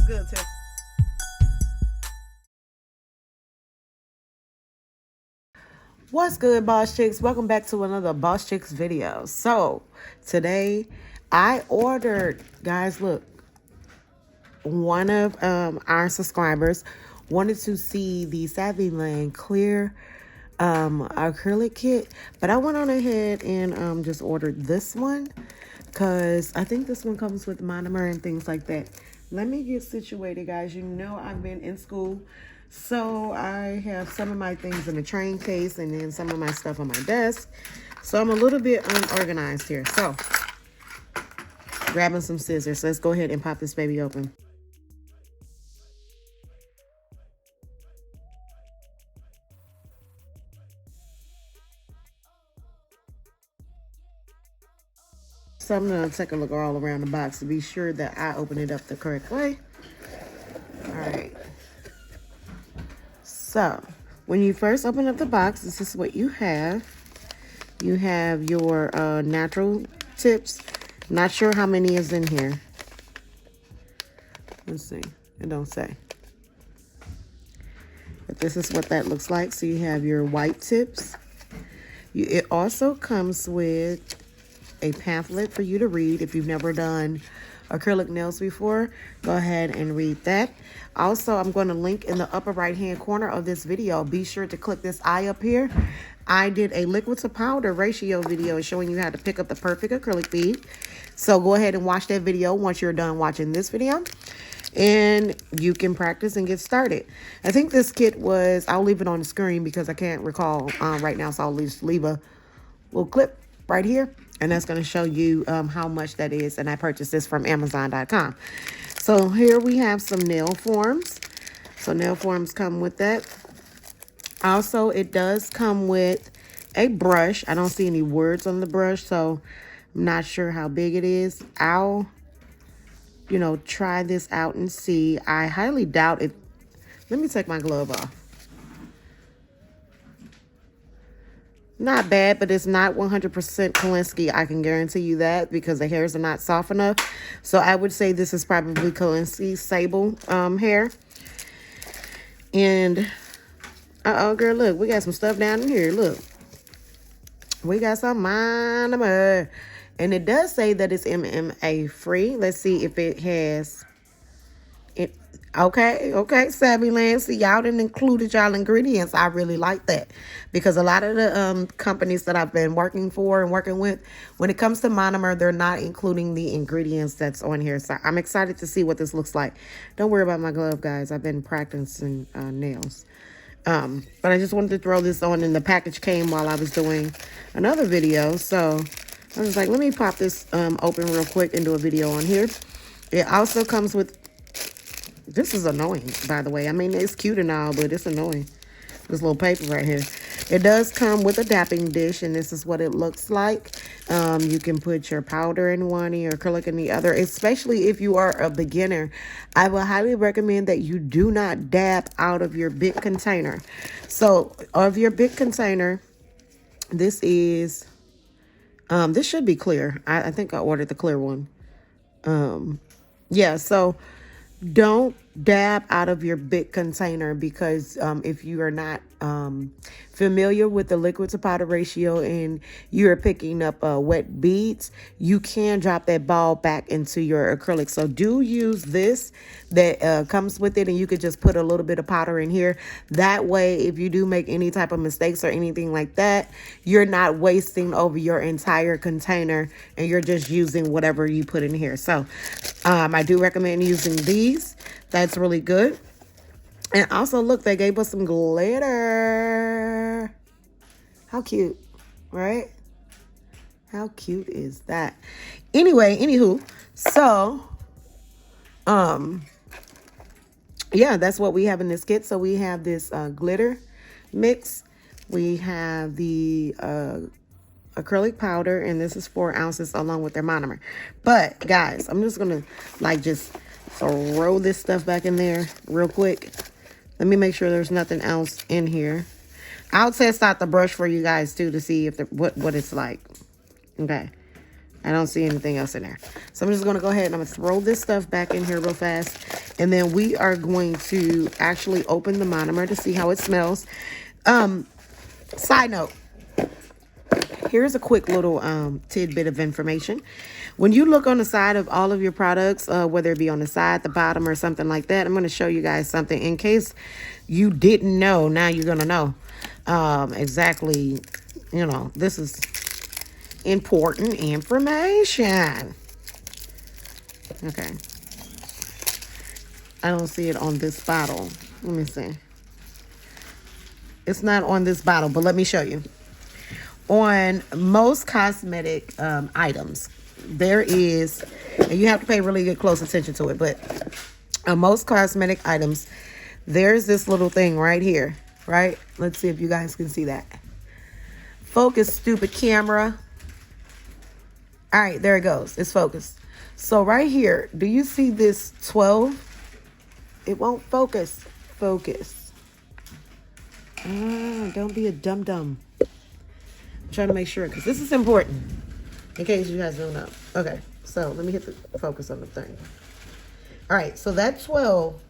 good, Tim? What's good, Boss Chicks? Welcome back to another Boss Chicks video. So, today I ordered, guys, look, one of our subscribers wanted to see the Saviland clear acrylic kit, but I went on ahead and just ordered this one because I think this one comes with monomer and things like that. Let me get situated, guys. You know I've been in school, so I have some of my things in the train case and then some of my stuff on my desk. So I'm a little bit unorganized here. So, grabbing some scissors. Let's go ahead and pop this baby open. So I'm going to take a look all around the box to be sure that I open it up the correct way. All right. So, when you first open up the box, this is what you have. You have your natural tips. Not sure how many is in here. Let's see. It don't say. But this is what that looks like. So you have your white tips. It also comes with a pamphlet for you to read. If you've never done acrylic nails before, go ahead and read that. Also, I'm going to link in the upper right hand corner of this video. Be sure to click this eye up here. I did a liquid to powder ratio video showing you how to pick up the perfect acrylic bead. So go ahead and watch that video once you're done watching this video, and you can practice and get started. I think this kit was, I'll leave it on the screen because I can't recall right now, so I'll just leave a little clip right here, and that's going to show you how much that is. And I purchased this from Amazon.com. So here we have some nail forms. So nail forms come with that. Also, it does come with a brush. I don't see any words on the brush, so I'm not sure how big it is. I'll, try this out and see. I highly doubt it. Let me take my glove off. Not bad, but it's not 100% Kolinsky. I can guarantee you that because the hairs are not soft enough. So I would say this is probably Kolinsky sable hair. And, girl, look, we got some stuff down in here. Look. We got some monomer. And it does say that it's MMA free. Let's see if it has it. Okay, Saviland. See, y'all didn't include y'all ingredients. I really like that because a lot of the companies that I've been working for and working with, when it comes to monomer, they're not including the ingredients that's on here. So I'm excited to see what this looks like. Don't worry about my glove, guys. I've been practicing nails. But I just wanted to throw this on, and the package came while I was doing another video. So I was like, let me pop this open real quick and do a video on here. It also comes with, this is annoying, by the way. I mean, it's cute and all, but it's annoying. This little paper right here. It does come with a dapping dish, and this is what it looks like. You can put your powder in one and your acrylic in the other, especially if you are a beginner. I will highly recommend that you do not dab out of your big container. So, of your big container, this is, this should be clear. I think I ordered the clear one. Yeah, so don't dab out of your big container because if you are not familiar with the liquid to powder ratio and you're picking up wet beads, you can drop that ball back into your acrylic. So do use this that comes with it, and you could just put a little bit of powder in here. That way, if you do make any type of mistakes or anything like that, you're not wasting over your entire container and you're just using whatever you put in here. So I do recommend using these. That's really good. And also, look, they gave us some glitter. How cute, right? How cute is that? Anyway, anywho, so, yeah, that's what we have in this kit. So we have this glitter mix. We have the acrylic powder, and this is 4 ounces along with their monomer. But, guys, I'm just going to, just throw this stuff back in there real quick. Let me make sure there's nothing else in here. I'll test out the brush for you guys too to see if what it's like. Okay. I don't see anything else in there. So I'm just going to go ahead and I'm going to throw this stuff back in here real fast. And then we are going to actually open the monomer to see how it smells. Side note, here's a quick little tidbit of information. When you look on the side of all of your products, whether it be on the side, the bottom, or something like that, I'm going to show you guys something in case you didn't know. Now you're going to know exactly, you know, this is important information. Okay. I don't see it on this bottle. Let me see. It's not on this bottle, but let me show you. On most cosmetic items, there is, and you have to pay really good close attention to it, but on most cosmetic items, there's this little thing right here, right? Let's see if you guys can see that. Focus, stupid camera. All right, there it goes. It's focused. So right here, do you see this 12? It won't focus. Focus. Don't be a dum-dum. I'm trying to make sure, because this is important. In case you guys don't know. Okay, so let me hit the focus on the thing. All right, so that 12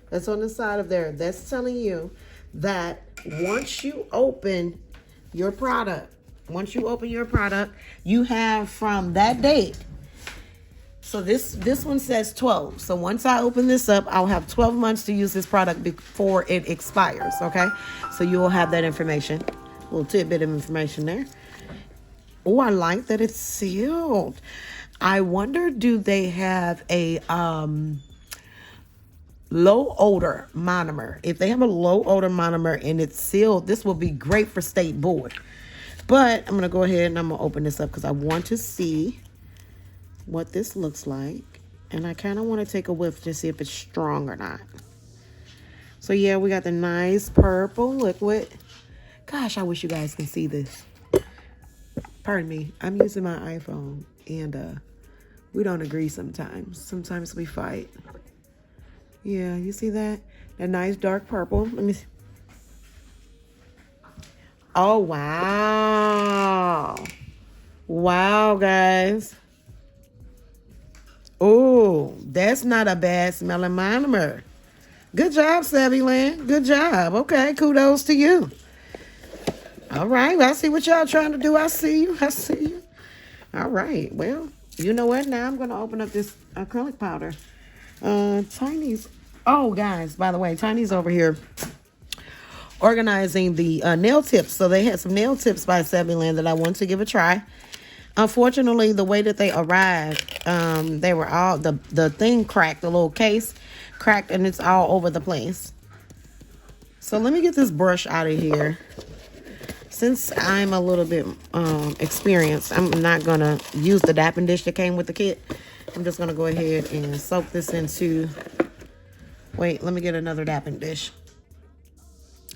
that's on the side of there, that's telling you that once you open your product, you have from that date. So this one says 12. So once I open this up, I'll have 12 months to use this product before it expires, okay? So you will have that information. A little tidbit of information there. Oh, I like that it's sealed. I wonder, do they have a low odor monomer? If they have a low odor monomer and it's sealed, this will be great for state board. But I'm going to go ahead and I'm going to open this up because I want to see what this looks like. And I kind of want to take a whiff to see if it's strong or not. So yeah, we got the nice purple liquid. Gosh, I wish you guys can see this. Pardon me. I'm using my iPhone and we don't agree sometimes. Sometimes we fight. Yeah, you see that? That nice dark purple. Let me see. Oh, wow. Wow, guys. Oh, that's not a bad smelling monomer. Good job, Saviland. Good job. Okay, kudos to you. All right, well, I see what y'all trying to do. I see you. I see you. All right, well, you know what? Now I'm going to open up this acrylic powder. Tiny's. Oh, guys, by the way, Tiny's over here organizing the nail tips. So they had some nail tips by Saviland that I want to give a try. Unfortunately, the way that they arrived, they were all, the thing cracked, the little case cracked, and it's all over the place. So let me get this brush out of here. Since I'm a little bit experienced, I'm not going to use the dapping dish that came with the kit. I'm just going to go ahead and soak this into, wait, let me get another dapping dish.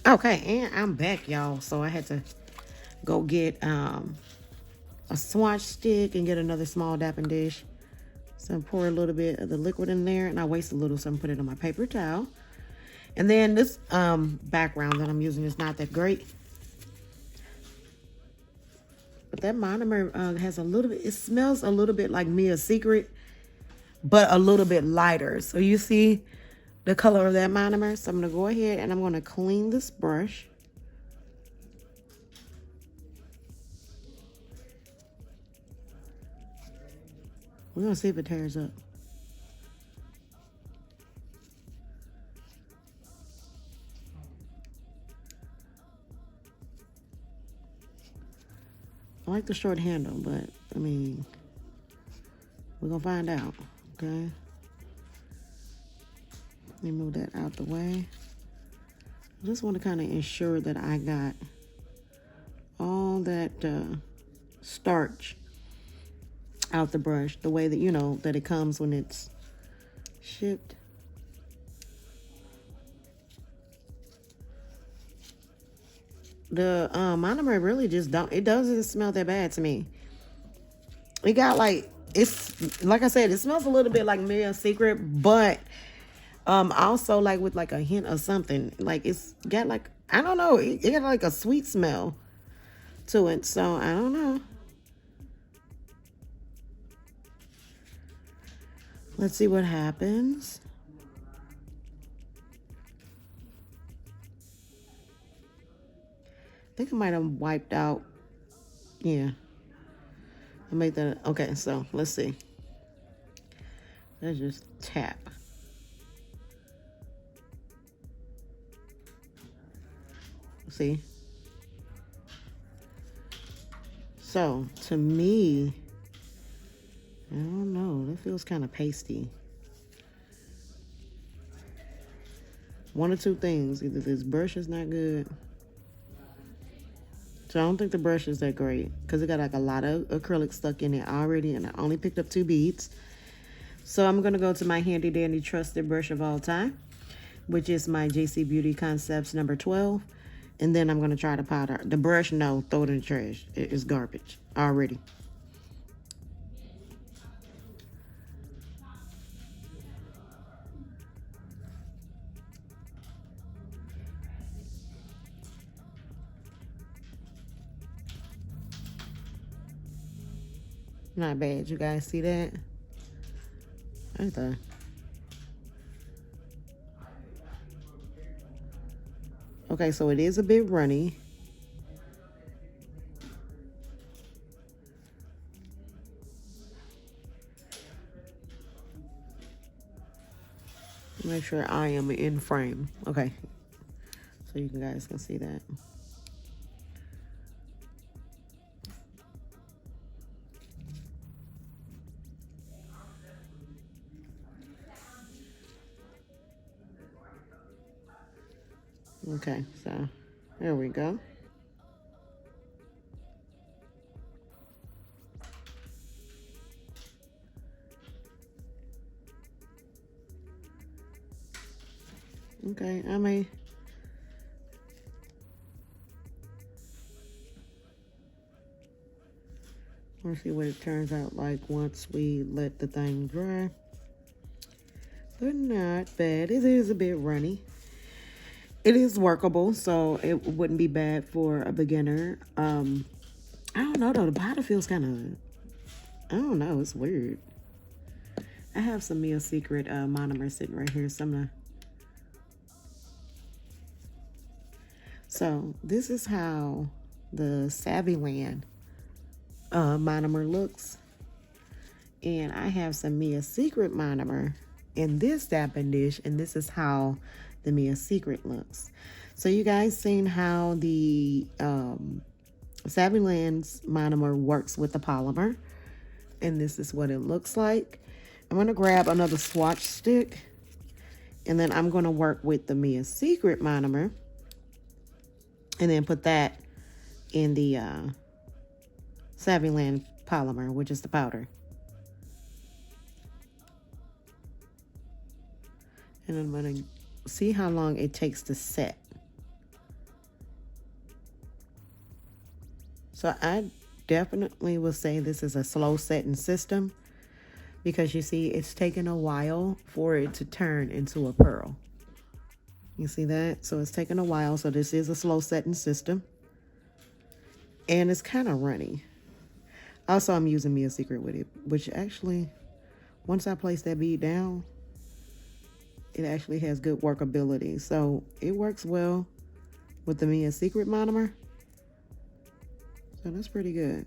Okay, and I'm back, y'all. So I had to go get a swatch stick and get another small dapping dish. So I pour a little bit of the liquid in there, and I waste a little, so I'm putting it on my paper towel. And then this background that I'm using is not that great. But that monomer has a little bit, it smells a little bit like Mia's Secret, but a little bit lighter. So you see the color of that monomer. So I'm going to go ahead and I'm going to clean this brush. We're going to see if it tears up. I like the short handle, but I mean, we're going to find out, okay? Let me move that out the way. I just want to kind of ensure that I got all that starch out the brush, the way that, you know, that it comes when it's shipped. The monomer really just don't, it doesn't smell that bad to me. It got like, it's, like I said, it smells a little bit like Mia's Secret, but also like with like a hint of something. Like it's got like, I don't know, it got like a sweet smell to it. So I don't know. Let's see what happens. think I might have wiped out. Yeah. I made that. Okay, so let's see. Let's just tap. See? So, to me, I don't know. That feels kind of pasty. One or two things. Either this brush is not good. So I don't think the brush is that great because it got like a lot of acrylic stuck in it already, and I only picked up 2 beads. So I'm going to go to my handy dandy trusted brush of all time, which is my JC Beauty Concepts number 12. And then I'm going to try the powder. The brush, no, throw it in the trash. It is garbage already. Not bad. You guys see that? Right there. Okay, so it is a bit runny. Make sure I am in frame. Okay. So you guys can see that. Okay, so there we go. Okay, I may. We'll see what it turns out like once we let the thing dry. But not bad. It is a bit runny. It is workable, so it wouldn't be bad for a beginner. I don't know though. The powder feels kind of, I don't know. It's weird. I have some Mia Secret monomer sitting right here. So this is how the Saviland monomer looks. And I have some Mia Secret monomer in this dapping dish, and this is how the Mia Secret looks. So you guys seen how the Saviland's monomer works with the polymer, and this is what it looks like. I'm going to grab another swatch stick, and then I'm going to work with the Mia Secret monomer, and then put that in the Saviland polymer, which is the powder. And I'm going to see how long it takes to set. So I definitely will say this is a slow setting system, because you see it's taking a while for it to turn into a pearl. You see that? So it's taking a while. So this is a slow setting system. And it's kind of runny. Also, I'm using Mia Secret with it, which actually, once I place that bead down, it actually has good workability. So it works well with the Mia Secret monomer. So that's pretty good.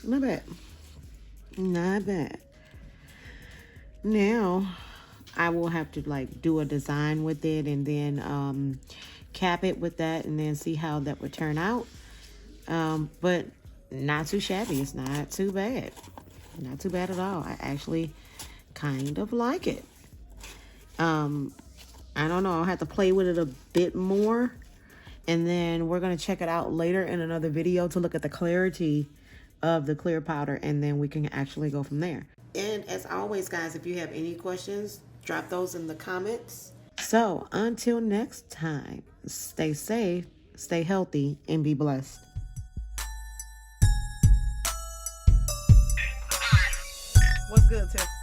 Not bad. Not bad. Now, I will have to like do a design with it and then cap it with that and then see how that would turn out. But not too shabby. It's not too bad. Not too bad at all. I actually kind of like it. I'm I don't know. I'll have to play with it a bit more. And then we're going to check it out later in another video to look at the clarity of the clear powder. And then we can actually go from there. And as always, guys, if you have any questions, drop those in the comments. So until next time, stay safe, stay healthy, and be blessed. What's good, Tiff?